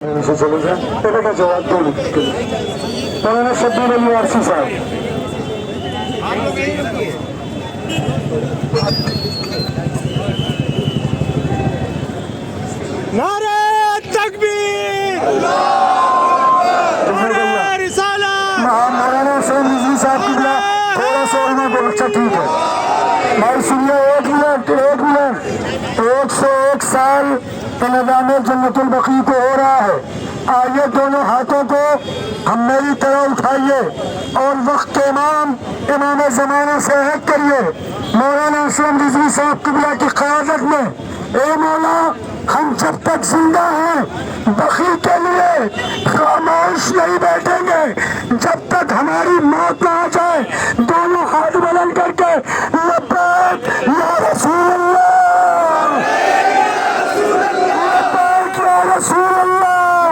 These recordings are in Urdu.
سے چلے جائیں پہلے کا جواب دو منٹ کے لیے مولانا شبیر علی وارسی صاحب. نعرہ تکبیر، نعرہ رسالت. مولانا حسین رضوی صاحب کی بلا تھوڑا سا اور میں بول. اچھا ٹھیک ہے بھائی سنیے. ایک منٹ 101 سال کا نظام جنت البقیع کو ہو رہا ہے. آئیے دونوں ہاتھوں کو ہم میری طرح اٹھائیے اور وقت کے امام زمانہ سے عہد کریے مولانا حسین رضوی صاحب قبلہ کی قیادت میں. اے مولا ہم جب تک زندہ ہیں بقیع کے لیے خاموش نہیں بیٹھیں گے جب تک ہماری موت نہ آ جائے. دونوں ہاتھ بلند کر کے لبیک یا رسول اللہ، لبیک یا رسول اللہ،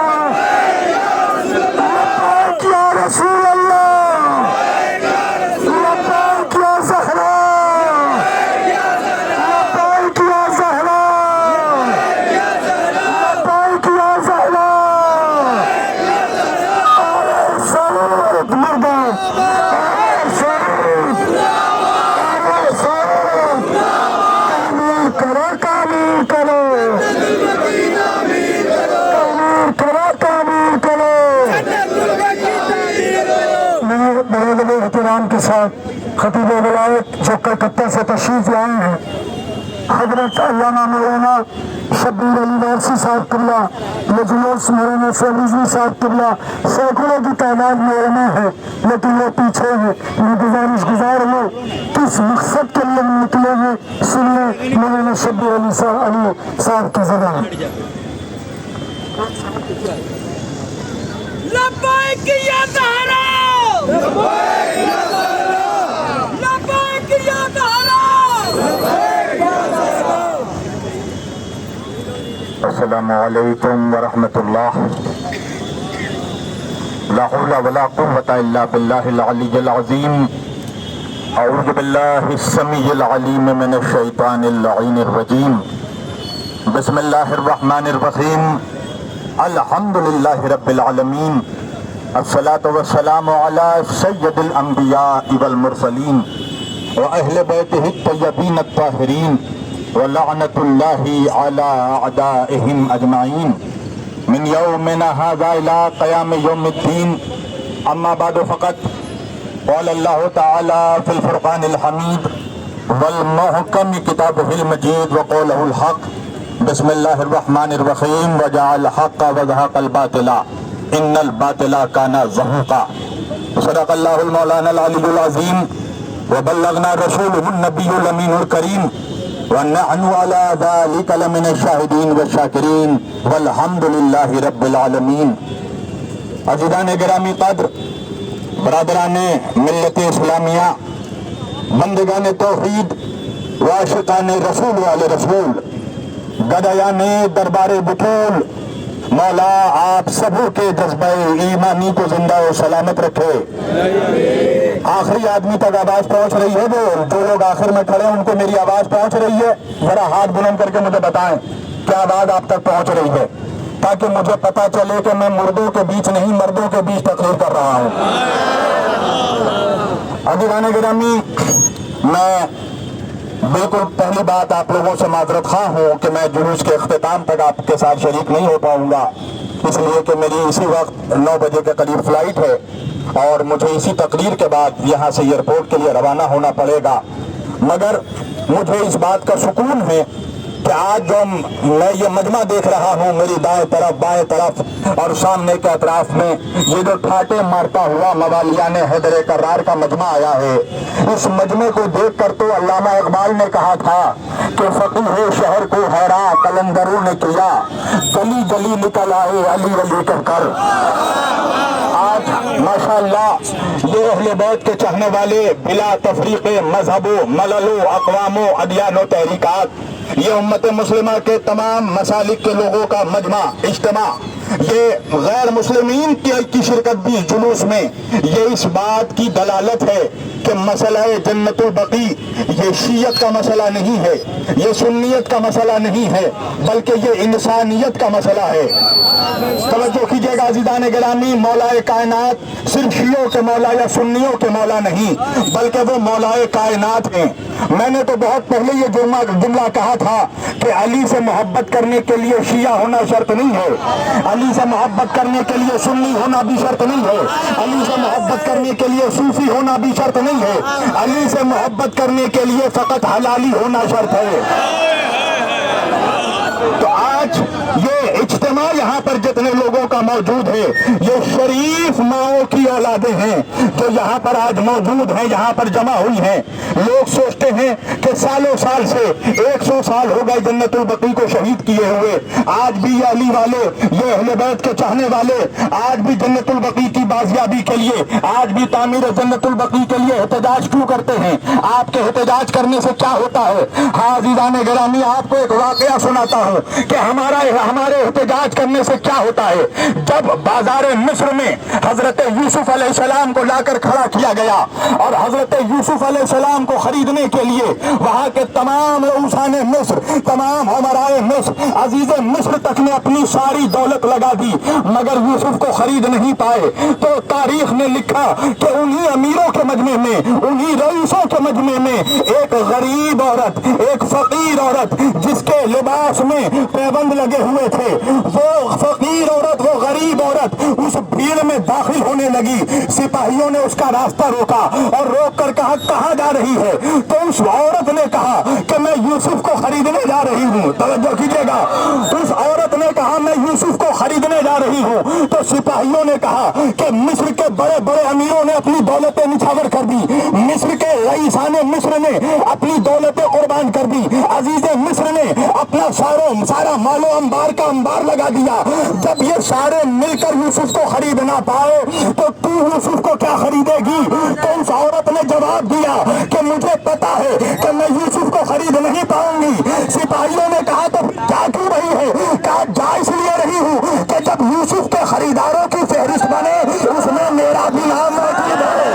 لبیک یا رسول اللہ، لبیک یا زہرا، لبیک یا زہرا، لبیک یا زہرا. اور سعود مردان، اور سعود، اور سعود. تعمیر کرو، تعمیر کرو، تعمیر کرو. میرے احترام کے ساتھ خطیب ولایت جو کلکتہ سے تشریف لائے ہیں حضرت علامہ مولانا شبیر علی وارسی صاحب قبلہ، یہ جلوس مولانا حسین رضوی صاحب قبلہ سینکڑوں کی تعداد میں علماء ہے لیکن وہ پیچھے ہیں. میں گزار ہوں کس مقصد کے لیے نکلے ہیں سنیے مولانا شبیر علی صاحب کی زبان. لبیک یا زہرا، لبیک یا زہرا. السلام علیکم ورحمۃ اللہ. لا حول ولا قوة الا باللہ العلی العظیم. اعوذ باللہ السمیع العلیم من الشیطان اللعین الرجیم. بسم اللہ الرحمن الرحیم. الحمد للہ رب العالمین. الصلاة والسلام علی سید الانبیاء والمرسلین واہل بیتہ الطیبین الطاہرین ولعنۃ اللہ علی اعدائہم اجمعین من یومنا ھذا الی قیام یوم الدین. اما بعد فقط قال اللہ تعالی فی الفرقان الحمید والمحکم کتابہ المجید وقولہ الحق. بسم اللہ الرحمن الرحیم. وجعل الحق وزهق الباطل ان الباطل کان زہوقا. صدق اللہ المولانا العلی العظیم وبلغنا رسولہ النبی الامین الکریم ونحن علی ذلک لمن الشاہدین والشاکرین والحمد للہ رب العالمین. عزیزان گرامی قدر، برادران ملت اسلامیہ، بندگان توحید، وعاشقان رسول والے رسول، گدایان دربار بطول، مولا آپ سبوں کے جذبہ ایمانی کو زندہ و سلامت رکھے. آخری آدمی تک آواز پہنچ رہی ہے؟ جو لوگ آخر میں کھڑے ہیں ان کو میری آواز پہنچ رہی ہے؟ ذرا ہاتھ بلند کر کے مجھے بتائیں کیا آواز آپ تک پہنچ رہی ہے، تاکہ مجھے پتا چلے کہ میں مردوں کے بیچ نہیں مردوں کے بیچ تقریر کر رہا ہوں. عزیزان گرامی، میں بالکل پہلی بات آپ لوگوں سے معذرت خواہ ہوں کہ میں جلوس کے اختتام تک آپ کے ساتھ شریک نہیں ہو پاؤں گا، اس لیے کہ میری اسی وقت 9 بجے کے قریب فلائٹ ہے اور مجھے اسی تقریر کے بعد یہاں سے ایئرپورٹ کے لیے روانہ ہونا پڑے گا. مگر مجھے اس بات کا سکون ہے کہ آج جو میں یہ مجمع دیکھ رہا ہوں، میری دائیں طرف بائیں طرف اور سامنے کے اطراف میں یہ جو ٹھاٹے مارتا ہوا موالیان حیدر کرار کا مجمع آیا ہے، اس مجمع کو دیکھ کر تو علامہ اقبال نے کہا تھا کہ فقیہ شہر کو حیران قلندروں نے کیا، گلی گلی نکل آئے علی علی کہہ کر. آج ماشاءاللہ یہ اہل بیت کے چاہنے والے بلا تفریق مذہب و ملل و اقوام و ادیان و تحریکات، یہ امت مسلمہ کے تمام مسالک کے لوگوں کا مجمع اجتماع، یہ غیر مسلمین کی شرکت بھی جلوس میں، یہ اس بات کی دلالت ہے کہ مسئلہ جنت البقیع یہ شیعت کا مسئلہ نہیں ہے، یہ سنیت کا مسئلہ نہیں ہے، بلکہ یہ انسانیت کا مسئلہ ہے. توجہ کیجیے گا عزیزان گرامی، مولا کائنات صرف شیعوں کے مولا یا سنیوں کے مولا نہیں، بلکہ وہ مولا کائنات ہیں۔ میں نے تو بہت پہلے یہ جملہ کہا تھا کہ علی سے محبت کرنے کے لیے شیعہ ہونا شرط نہیں ہے، علی سے محبت کرنے کے لیے سنی ہونا بھی شرط نہیں ہے، علی سے محبت کرنے کے لیے صوفی ہونا بھی شرط نہیں ہے، علی سے محبت کرنے کے لیے فقط حلالی ہونا شرط ہے۔ تو آج یہ اجتماع یہاں پر جتنے لوگوں کا موجود ہے، یہ شریف ماؤں کی اولادیں ہیں جو یہاں پر آج موجود ہیں، یہاں پر جمع ہوئی ہیں۔ لوگ سوچتے ہیں کہ سالوں سال سے 100 سال ہو گئے جنت البقیع کو شہید کیے ہوئے، آج بھی یہ علی والے، یہ اہل بیت کے چاہنے والے آج بھی جنت البقیع کی بازیابی کے لیے، آج بھی تعمیر جنت البقیع کے لیے احتجاج کیوں کرتے ہیں؟ آپ کے احتجاج کرنے سے کیا ہوتا ہے؟ ہاں عزیزان گرامی، آپ کو ایک واقعہ سناتا ہوں کہ ہمارے احتجاج کرنے سے کیا ہوتا ہے۔ جب بازار مصر میں حضرت یوسف علیہ السلام کو لا کر کھڑا کیا گیا اور حضرت یوسف علیہ السلام کو خریدنے کے لیے وہاں کے تمام رؤسان مصر، تمام امرائے مصر، عزیز مصر تک نے اپنی ساری دولت لگا دی مگر یوسف کو خرید نہیں پائے، تو تاریخ نے لکھا کہ انہی امیروں کے مجمع میں، انہی رئیسوں کے مجمع میں ایک غریب عورت، ایک فقیر عورت جس کے لباس میں پیبند لگے ہوئے تھے، وہ فقیر عورت، وہ غریب عورت اس بھیڑ میں داخل ہونے لگی۔ سپاہیوں نے اس کا راستہ روکا اور روک کر کہا کہاں جا رہی ہے؟ تو اس عورت نے کہا کہ میں یوسف کو خریدنے جا رہی ہوں۔ توجہ کیجیے گا، اس عورت نے کہا میں یوسف کو خریدنے جا رہی ہوں۔ تو سپاہیوں نے کہا کہ مصر کے بڑے بڑے امیروں نے اپنی دولتیں نچھاور کر دی، مصر کے رئیسان مصر نے اپنی دولتیں قربان کر دی، عزیز مصر نے اپنا سارا مال و انبار کا انبار لگا دیا۔ جب یہ سارے مل کر یوسف کو خرید نہ پائے تو یوسف کو کیا خریدے گی؟ تو اس عورت نے جواب دیا کہ مجھے پتا ہے کہ میں یوسف کو خرید نہیں پاؤں گی۔ سپاہیوں نے کہا تو کیا کیوں رہی ہے؟ کہا جا اس لیے رہی ہوں کہ جب یوسف کے خریداروں کی فہرست بنے اس میں میرا بھی نام موجود ہے۔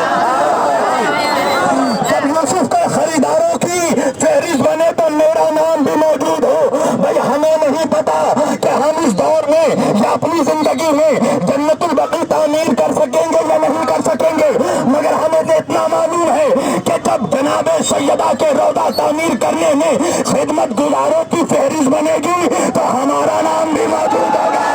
جب یوسف کے خریداروں کی فہرست بنے تو میرا نام بھی موجود ہو۔ بھائی ہمیں نہیں پتا کہ ہم اس دور میں یا اپنی زندگی میں جنت البقیع تعمیر کر سکیں گے یا نہیں کر سکیں گے، مگر ہمیں تو اتنا معلوم ہے کہ جب جناب سیدہ کے روضہ تعمیر کرنے میں خدمت گزاروں کی فہرست بنے گی تو ہمارا نام بھی موجود ہوگا۔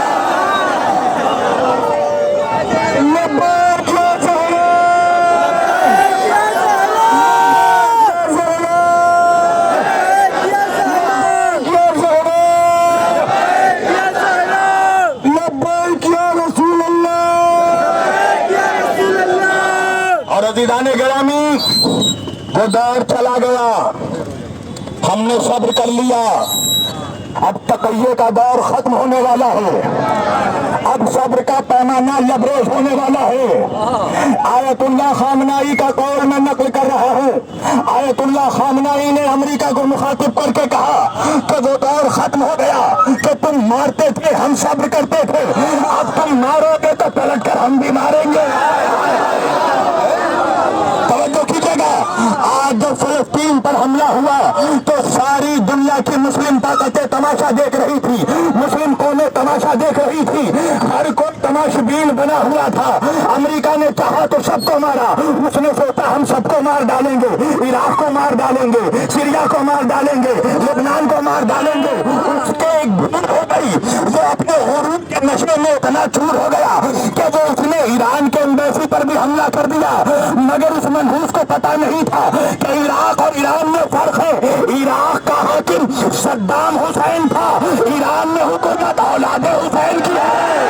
عزیزان گرامی، وہ دور چلا گیا، ہم نے صبر کر لیا، اب تقیے کا دور ختم ہونے والا ہے، اب صبر کا پیمانہ لبریز ہونے والا ہے۔ آیت اللہ خامنائی کا قول میں نقل کر رہا ہوں۔ آیت اللہ خامنائی نے امریکہ کو مخاطب کر کے کہا کہ وہ دور ختم ہو گیا کہ تم مارتے تھے ہم صبر کرتے تھے، اب تم مارو گے تو پلٹ کر ہم بھی ماریں گے۔ آج جب فلسطین پر حملہ ہوا تو ساری دنیا کی مسلم طاقتیں تماشا دیکھ رہی تھی، مسلم قومیں تماشا دیکھ رہی تھی، ہر کوئی تماشبین بنا ہوا تھا۔ امریکہ نے چاہا تو سب کو مارا، اس نے سوچا ہم سب کو مار ڈالیں گے، عراق کو مار ڈالیں گے، سیریا کو مار ڈالیں گے، لبنان کو مار ڈالیں گے۔ اس کے ایک بھول ہو گئی، وہ اپنے غرور کے نشے میں اتنا چور ہو گیا کہ وہ اس نے ایران کے ایمبیسی پر بھی حملہ کر دیا، مگر اس منحوس کو پتا نہیں تھا کہ عراق اور ایران میں فرق ہے۔ عراق کا حاکم صدام حسین تھا، ایران میں حکومت اولاد حسین کی ہے۔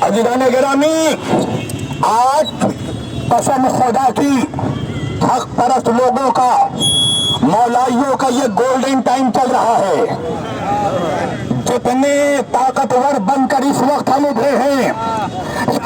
عزیزان گرامی، آج قسم خدا کی حق پرست لوگوں کا، مولائیوں کا یہ گولڈن ٹائم چل رہا ہے۔ جتنے طاقتور بن کر اس وقت ہم ابھرے ہیں،